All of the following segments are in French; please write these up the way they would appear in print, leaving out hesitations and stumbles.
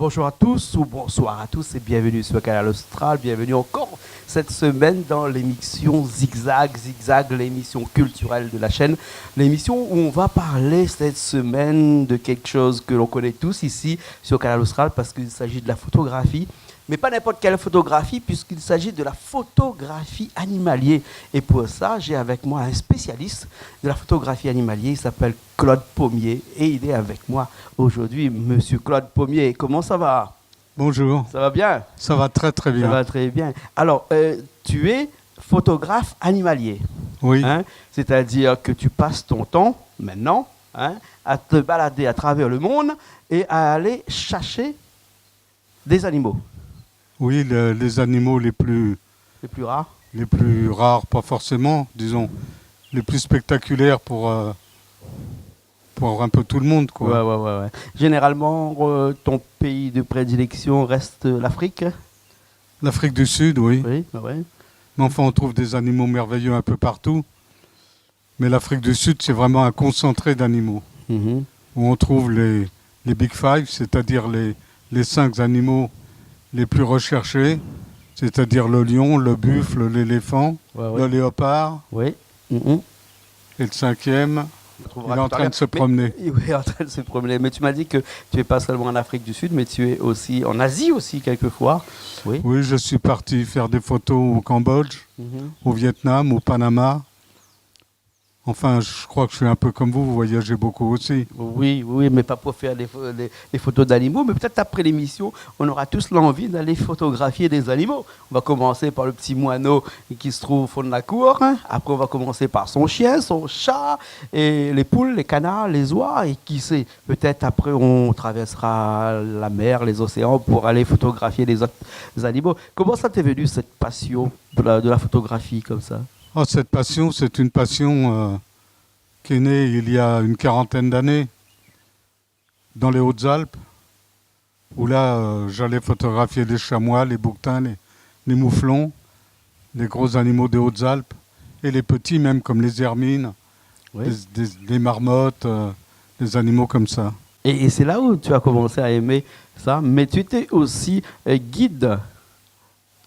bonjour à tous ou bonsoir à tous et bienvenue sur Canal Austral. Bienvenue encore cette semaine dans l'émission Zigzag, l'émission culturelle de la chaîne. L'émission où on va parler cette semaine de quelque chose que l'on connaît tous ici sur Canal Austral parce qu'il s'agit de la photographie. Mais pas n'importe quelle photographie, puisqu'il s'agit de la photographie animalier. Et pour ça, j'ai avec moi un spécialiste de la photographie animalier. Il s'appelle Claude Pommier. Et il est avec moi aujourd'hui, Monsieur Claude Pommier. Comment ça va? Bonjour. Ça va bien? Ça va très très bien. Ça va très bien. Alors, tu es photographe animalier. Oui. Hein? C'est-à-dire que tu passes ton temps, maintenant, à te balader à travers le monde et à aller chercher des animaux. Oui, les animaux les plus rares. Les plus rares, pas forcément, disons, les plus spectaculaires pour un peu tout le monde, quoi. Ouais. Généralement, ton pays de prédilection reste l'Afrique. L'Afrique du Sud, oui. Oui, ouais. Mais enfin, on trouve des animaux merveilleux un peu partout. Mais l'Afrique du Sud, c'est vraiment un concentré d'animaux. Mm-hmm. Où on trouve les Big Five, c'est-à-dire les 5 animaux les plus recherchés, c'est-à-dire le lion, le buffle, l'éléphant, le léopard. Oui. Mm-hmm. Et le 5e, il est en train de se promener. Oui, en train de se promener. Mais tu m'as dit que tu n'es pas seulement en Afrique du Sud, mais tu es aussi en Asie aussi, quelquefois. Oui, oui, je suis parti faire des photos au Cambodge, au Vietnam, au Panama. Enfin, je crois que je suis un peu comme vous voyagez beaucoup aussi. Oui, mais pas pour faire des photos d'animaux, mais peut-être après l'émission, on aura tous l'envie d'aller photographier des animaux. On va commencer par le petit moineau qui se trouve au fond de la cour. Après, on va commencer par son chien, son chat, et les poules, les canards, les oies. Et qui sait, peut-être après, on traversera la mer, les océans pour aller photographier les autres animaux. Comment ça t'est venu, cette passion de la photographie comme ça? Oh, cette passion, c'est une passion qui est née il y a une 40aine d'années dans les Hautes-Alpes, où là, j'allais photographier les chamois, les bouquetins, les mouflons, les gros animaux des Hautes-Alpes, et les petits même, comme les hermines, oui. les marmottes, des animaux comme ça. Et c'est là où tu as commencé à aimer ça. Mais tu étais aussi guide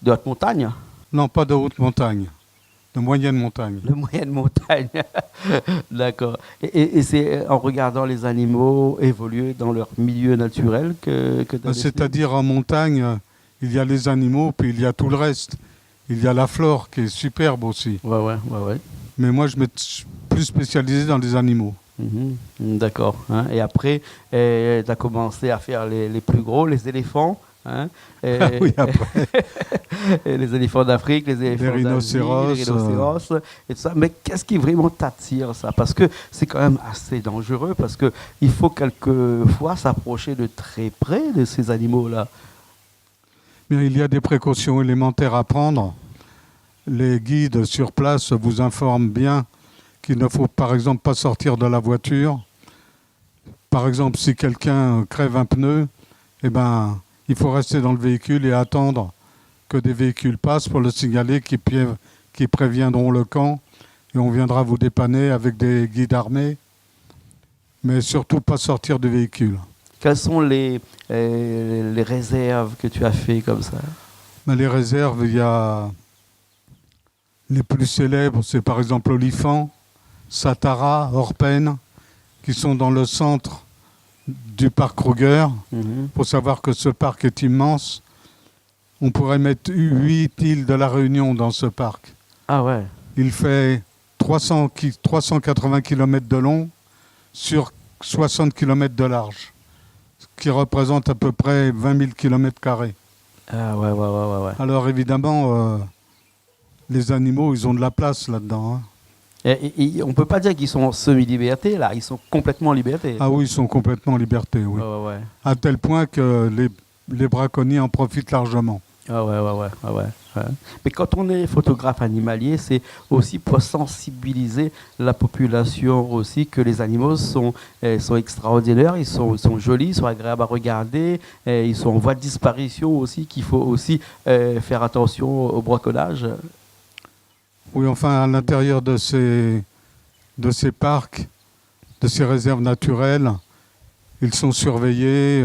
de haute montagne? Non, pas de haute montagne. De moyenne montagne. De moyenne montagne, d'accord. Et c'est en regardant les animaux évoluer dans leur milieu naturel que tu as C'est-à-dire en montagne, il y a les animaux, puis il y a tout le reste. Il y a la flore qui est superbe aussi. Ouais. Mais moi, je me suis plus spécialisé dans les animaux. D'accord. Et après, tu as commencé à faire les plus gros, les éléphants. Oui, après. Les éléphants d'Afrique, les éléphants rhinocéros, les rhinocéros et tout ça. Mais qu'est-ce qui vraiment t'attire, ça? Parce que c'est quand même assez dangereux, parce qu'il faut quelquefois s'approcher de très près de ces animaux-là. Bien, il y a des précautions élémentaires à prendre. Les guides sur place vous informent bien qu'il ne faut par exemple pas sortir de la voiture. Par exemple, si quelqu'un crève un pneu, il faut rester dans le véhicule et attendre que des véhicules passent pour le signaler, qui préviendront le camp, et on viendra vous dépanner avec des guides armés. Mais surtout pas sortir du véhicule. Quelles sont les réserves que tu as fait comme ça? Les réserves, il y a les plus célèbres, c'est par exemple Olifant, Satara, Orpen, qui sont dans le centre du parc Kruger. Il faut savoir que ce parc est immense. On pourrait mettre 8 îles de la Réunion dans ce parc. Ah ouais. Il fait 380 km de long sur 60 km de large, ce qui représente à peu près 20 000 km². Ah ouais. Alors évidemment, les animaux, ils ont de la place là-dedans. Et on ne peut pas dire qu'ils sont en semi-liberté, là. Ils sont complètement en liberté. Ah oui, ils sont complètement en liberté, oui. Ouais. À tel point que les braconniers en profitent largement. Ah ouais. Mais quand on est photographe animalier, c'est aussi pour sensibiliser la population aussi que les animaux sont extraordinaires, ils sont jolis, ils sont agréables à regarder, ils sont en voie de disparition aussi, qu'il faut aussi faire attention au braconnage. Oui, enfin, à l'intérieur de ces parcs, de ces réserves naturelles, ils sont surveillés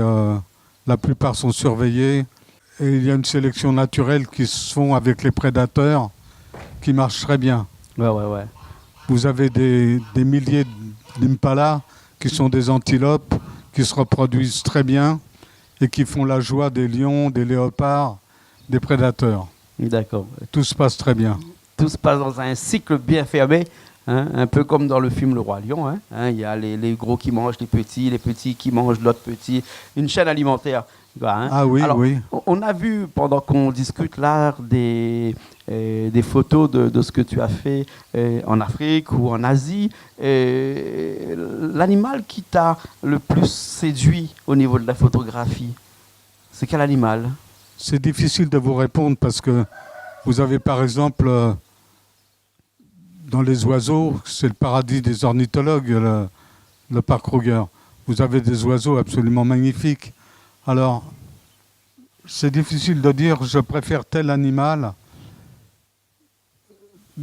La plupart sont surveillés. Et il y a une sélection naturelle qui se font avec les prédateurs qui marche très bien. Ouais. Vous avez des milliers d'impalas qui sont des antilopes qui se reproduisent très bien et qui font la joie des lions, des léopards, des prédateurs. D'accord. Tout se passe très bien. Tout se passe dans un cycle bien fermé, hein, un peu comme dans le film Le Roi Lion. Hein. Il y a les gros qui mangent les petits qui mangent l'autre petit. Une chaîne alimentaire. Hein. Ah oui, Alors, oui. On a vu, pendant qu'on discute là, des photos de ce que tu as fait en Afrique ou en Asie. L'animal qui t'a le plus séduit au niveau de la photographie, c'est quel animal? C'est difficile de vous répondre parce que vous avez par exemple, dans les oiseaux, c'est le paradis des ornithologues, le parc Kruger. Vous avez des oiseaux absolument magnifiques. Alors, c'est difficile de dire je préfère tel animal.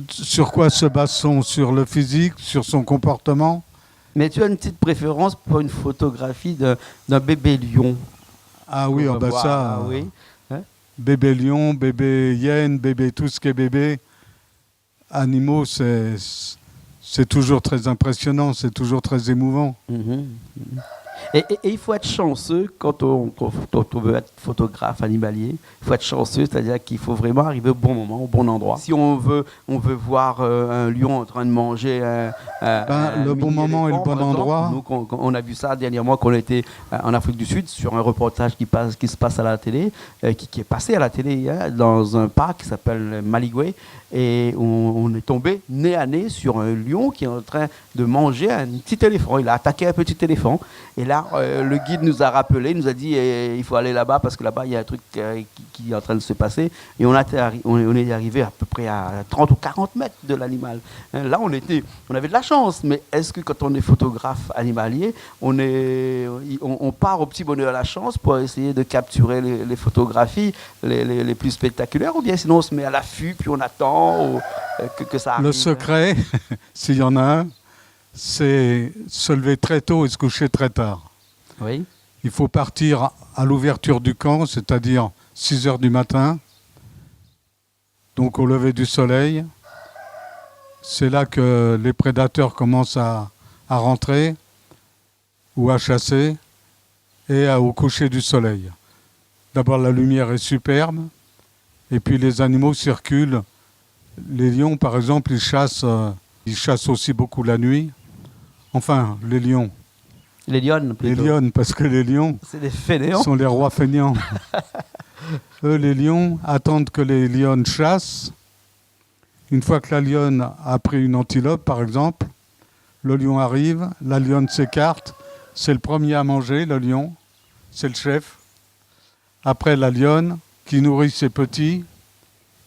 Sur quoi se base-t-on? Sur le physique, sur son comportement? Mais tu as une petite préférence pour une photographie d'un bébé lion? Ah oui, oh ben ça, Ah oui. Hein? bébé lion, bébé hyène, bébé tout ce qui est bébé, animaux, c'est toujours très impressionnant, c'est toujours très émouvant. Et il faut être chanceux quand on veut être photographe animalier. Il faut être chanceux, c'est-à-dire qu'il faut vraiment arriver au bon moment, au bon endroit. Si on veut voir un lion en train de manger le bon moment et le bon endroit. Nous, on a vu ça dernièrement quand on était en Afrique du Sud sur un reportage qui se passe à la télé, qui est passé à la télé dans un parc qui s'appelle Maligwe. Et on est tombé nez à nez sur un lion qui est en train de manger un petit éléphant. Il a attaqué un petit éléphant. Et là, le guide nous a rappelé, nous a dit il faut aller là-bas parce que là-bas, il y a un truc qui est en train de se passer. Et on est arrivé à peu près à 30 ou 40 mètres de l'animal. Là, on avait de la chance. Mais est-ce que quand on est photographe animalier, on part au petit bonheur à la chance pour essayer de capturer les photographies les plus spectaculaires, ou bien sinon on se met à l'affût, puis on attend que ça arrive? Le secret, s'il y en a un, c'est se lever très tôt et se coucher très tard. Oui. Il faut partir à l'ouverture du camp, c'est-à-dire 6 heures du matin, donc au lever du soleil. C'est là que les prédateurs commencent à rentrer ou à chasser, et au coucher du soleil. D'abord, la lumière est superbe, et puis les animaux circulent. Les lions, par exemple, ils chassent aussi beaucoup la nuit. Enfin, les lions. Les lionnes, plutôt. Les lionnes, parce que les lions c'est des fainéants. sont les rois feignants. Eux, les lions, attendent que les lionnes chassent. Une fois que la lionne a pris une antilope, par exemple, le lion arrive, la lionne s'écarte. C'est le premier à manger, le lion. C'est le chef. Après, la lionne, qui nourrit ses petits.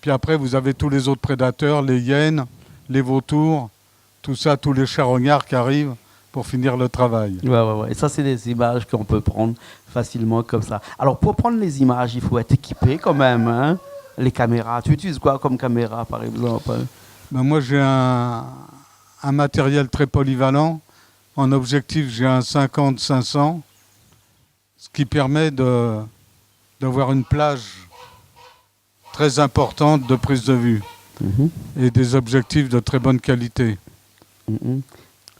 Puis après, vous avez tous les autres prédateurs, les hyènes, les vautours, tout ça, tous les charognards qui arrivent pour finir le travail. Ouais. Et ça, c'est des images qu'on peut prendre facilement comme ça. Alors, pour prendre les images, il faut être équipé quand même. Hein? Les caméras, tu utilises quoi comme caméra, par exemple? Moi, j'ai un matériel très polyvalent. En objectif, j'ai un 50-500, ce qui permet d'avoir une plage très importante de prise de vue et des objectifs de très bonne qualité.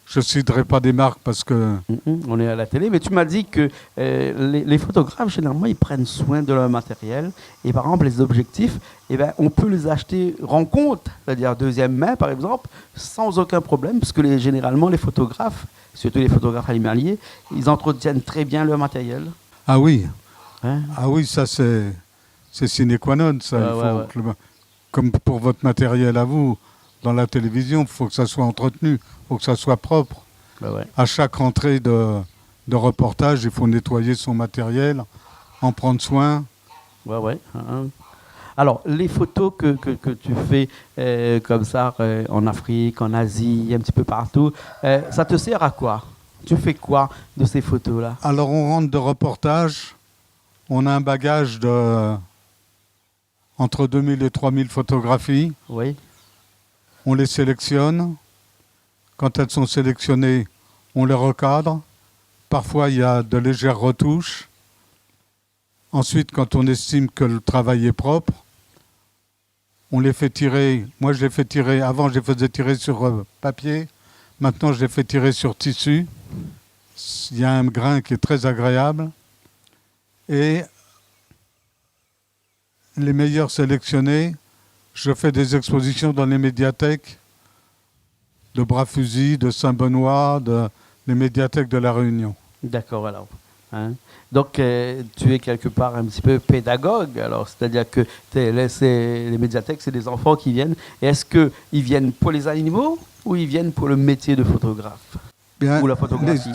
Je ne citerai pas des marques parce que... On est à la télé, mais tu m'as dit que les photographes, généralement, ils prennent soin de leur matériel. Et par exemple, les objectifs, on peut les acheter rencontre, c'est-à-dire deuxième main, par exemple, sans aucun problème, parce que généralement, les photographes, surtout les photographes animaliers, ils entretiennent très bien leur matériel. Ah oui. Hein? Ah oui, ça c'est sine qua non. Ça. Comme pour votre matériel à vous, dans la télévision, il faut que ça soit entretenu, il faut que ça soit propre. À chaque rentrée de reportage, il faut nettoyer son matériel, en prendre soin. Alors, les photos que tu fais comme ça en Afrique, en Asie, un petit peu partout, ça te sert à quoi? Tu fais quoi de ces photos-là? Alors, on rentre de reportage, on a un bagage de entre 2000 et 3000 photographies. Oui. On les sélectionne. Quand elles sont sélectionnées, on les recadre. Parfois, il y a de légères retouches. Ensuite, quand on estime que le travail est propre, on les fait tirer. Moi, je les fais tirer. Avant, je les faisais tirer sur papier. Maintenant, je les fais tirer sur tissu. Il y a un grain qui est très agréable. Et les meilleurs sélectionnés, je fais des expositions dans les médiathèques de Bras-Fusil, de Saint-Benoît, les médiathèques de La Réunion. D'accord, alors. Hein. Donc, tu es quelque part un petit peu pédagogue, alors, c'est-à-dire que les médiathèques, c'est des enfants qui viennent. Et est-ce qu'ils viennent pour les animaux ou ils viennent pour le métier de photographe? Bien, ou la photographie?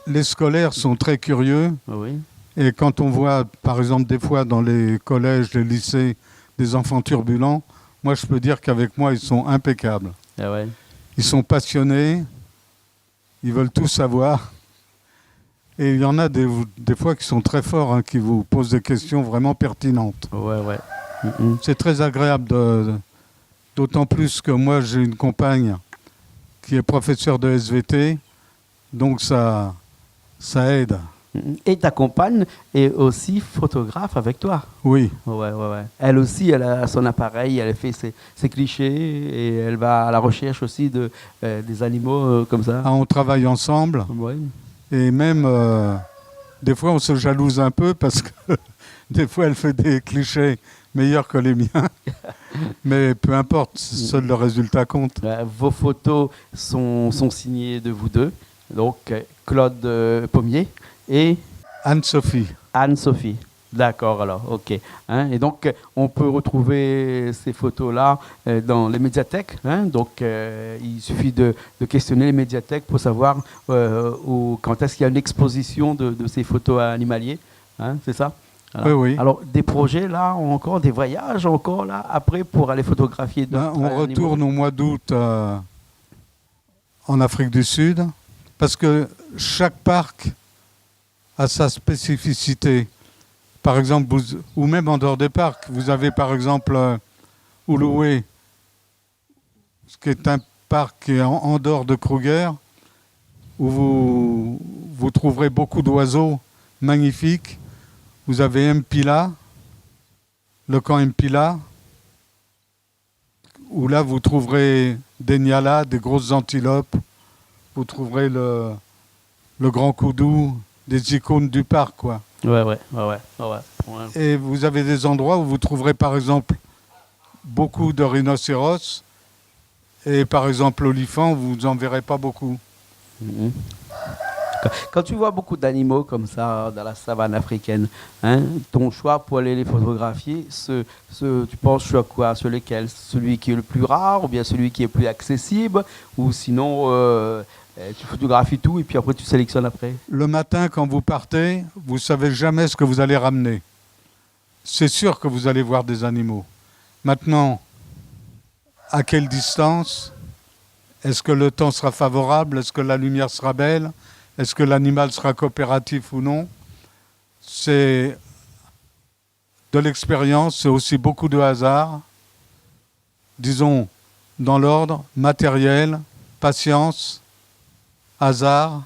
Les scolaires sont très curieux. Oui. Et quand on voit, par exemple, des fois dans les collèges, les lycées, des enfants turbulents, moi, je peux dire qu'avec moi, ils sont impeccables. Ah ouais. Ils sont passionnés, ils veulent tout savoir. Et il y en a des fois qui sont très forts, hein, qui vous posent des questions vraiment pertinentes. Ouais, ouais. C'est très agréable, d'autant plus que moi, j'ai une compagne qui est professeure de SVT, donc ça aide. Et ta compagne est aussi photographe avec toi. Oui. Ouais. Elle aussi, elle a son appareil, elle fait ses clichés et elle va à la recherche aussi des animaux comme ça. Ah, on travaille ensemble. Ouais. Et même, des fois, on se jalouse un peu parce que des fois, elle fait des clichés meilleurs que les miens. Mais peu importe, seul le résultat compte. Vos photos sont signées de vous deux, donc Claude Pommier et Anne-Sophie. Anne-Sophie. D'accord, alors, ok. Hein, et donc, on peut retrouver ces photos-là dans les médiathèques. Hein, donc, il suffit de questionner les médiathèques pour savoir quand est-ce qu'il y a une exposition de ces photos animaliers. Hein, c'est ça? Oui, oui. Alors, des projets, là, encore, des voyages, encore, là, après, pour aller photographier d'autres On retourne au mois d'août en Afrique du Sud, parce que chaque parc a sa spécificité. Par exemple, ou même en dehors des parcs, vous avez par exemple Uluwe, ce qui est un parc qui est en dehors de Kruger, où vous trouverez beaucoup d'oiseaux magnifiques. Vous avez Mpila, le camp Mpila, où là vous trouverez des nyalas, des grosses antilopes, vous trouverez le grand koudou, des icônes du parc, quoi. Ouais. Et vous avez des endroits où vous trouverez par exemple beaucoup de rhinocéros et par exemple l'olifant, vous n'en verrez pas beaucoup. Mm-hmm. Quand tu vois beaucoup d'animaux comme ça dans la savane africaine, hein, ton choix pour aller les photographier, tu penses sur quoi? Sur lesquels? Celui qui est le plus rare ou bien celui qui est plus accessible? Ou sinon, tu photographies tout et puis après tu sélectionnes après? Le matin, quand vous partez, vous ne savez jamais ce que vous allez ramener. C'est sûr que vous allez voir des animaux. Maintenant, à quelle distance? Est-ce que le temps sera favorable? Est-ce que la lumière sera belle? Est-ce que l'animal sera coopératif ou non? C'est de l'expérience, c'est aussi beaucoup de hasard. Disons, dans l'ordre, matériel, patience, hasard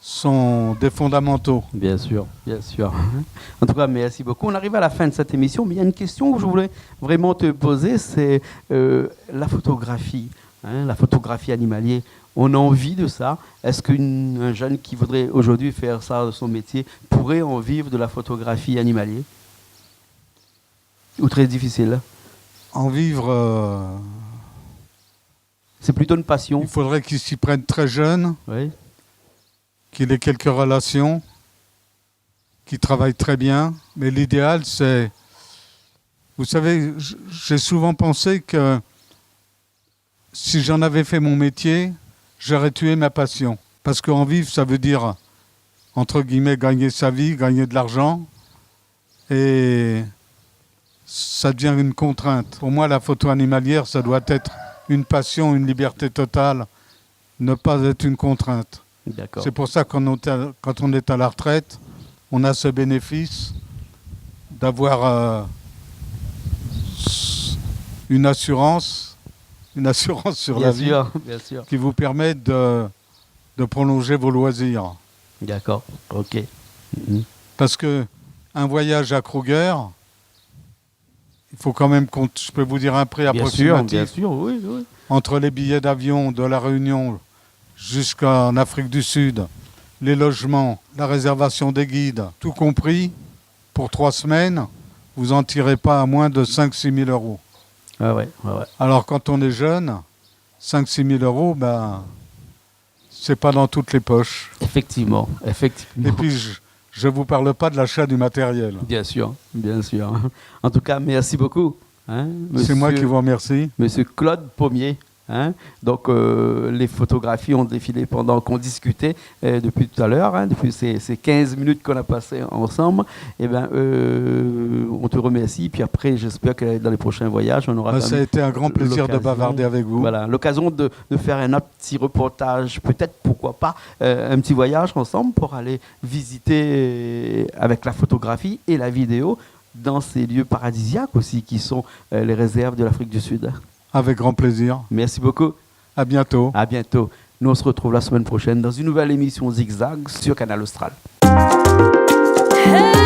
sont des fondamentaux. Bien sûr, bien sûr. En tout cas, merci beaucoup. On arrive à la fin de cette émission, mais il y a une question que je voulais vraiment te poser, c'est la photographie, hein, la photographie animalière. On a envie de ça. Est-ce qu'un jeune qui voudrait aujourd'hui faire ça de son métier pourrait en vivre de la photographie animalière? Ou très difficile? En vivre, c'est plutôt une passion. Il faudrait qu'il s'y prenne très jeune, oui. Qu'il ait quelques relations, qu'il travaille très bien. Mais l'idéal, c'est... Vous savez, j'ai souvent pensé que si j'en avais fait mon métier, j'aurais tué ma passion. Parce qu'en vivre, ça veut dire, entre guillemets, gagner sa vie, gagner de l'argent. Et ça devient une contrainte. Pour moi, la photo animalière, ça doit être une passion, une liberté totale, ne pas être une contrainte. D'accord. C'est pour ça que quand on est à la retraite, on a ce bénéfice d'avoir une assurance sur la vie bien sûr. qui vous permet de prolonger vos loisirs. D'accord, ok. Parce que un voyage à Kruger, il faut quand même je peux vous dire un prix approximatif. Bien sûr, oui, oui. Entre les billets d'avion de La Réunion jusqu'en Afrique du Sud, les logements, la réservation des guides, tout compris, pour 3 semaines, vous n'en tirez pas à moins de 5-6 000 euros. Ah ouais. Alors quand on est jeune, 5-6 000 euros, ben, c'est pas dans toutes les poches. Effectivement. Et puis, je ne vous parle pas de l'achat du matériel. Bien sûr. En tout cas, merci beaucoup. C'est moi qui vous remercie. Monsieur Claude Pommier. Donc, les photographies ont défilé pendant qu'on discutait depuis tout à l'heure, depuis ces 15 minutes qu'on a passées ensemble. Eh ben, on te remercie. Puis après, j'espère que dans les prochains voyages, on aura. Ça a été un grand plaisir de bavarder avec vous. Voilà, l'occasion de faire un autre petit reportage, peut-être, pourquoi pas, un petit voyage ensemble pour aller visiter avec la photographie et la vidéo dans ces lieux paradisiaques aussi qui sont les réserves de l'Afrique du Sud. Avec grand plaisir. Merci beaucoup. À bientôt. À bientôt. Nous, on se retrouve la semaine prochaine dans une nouvelle émission Zigzag sur Canal Austral. Hey!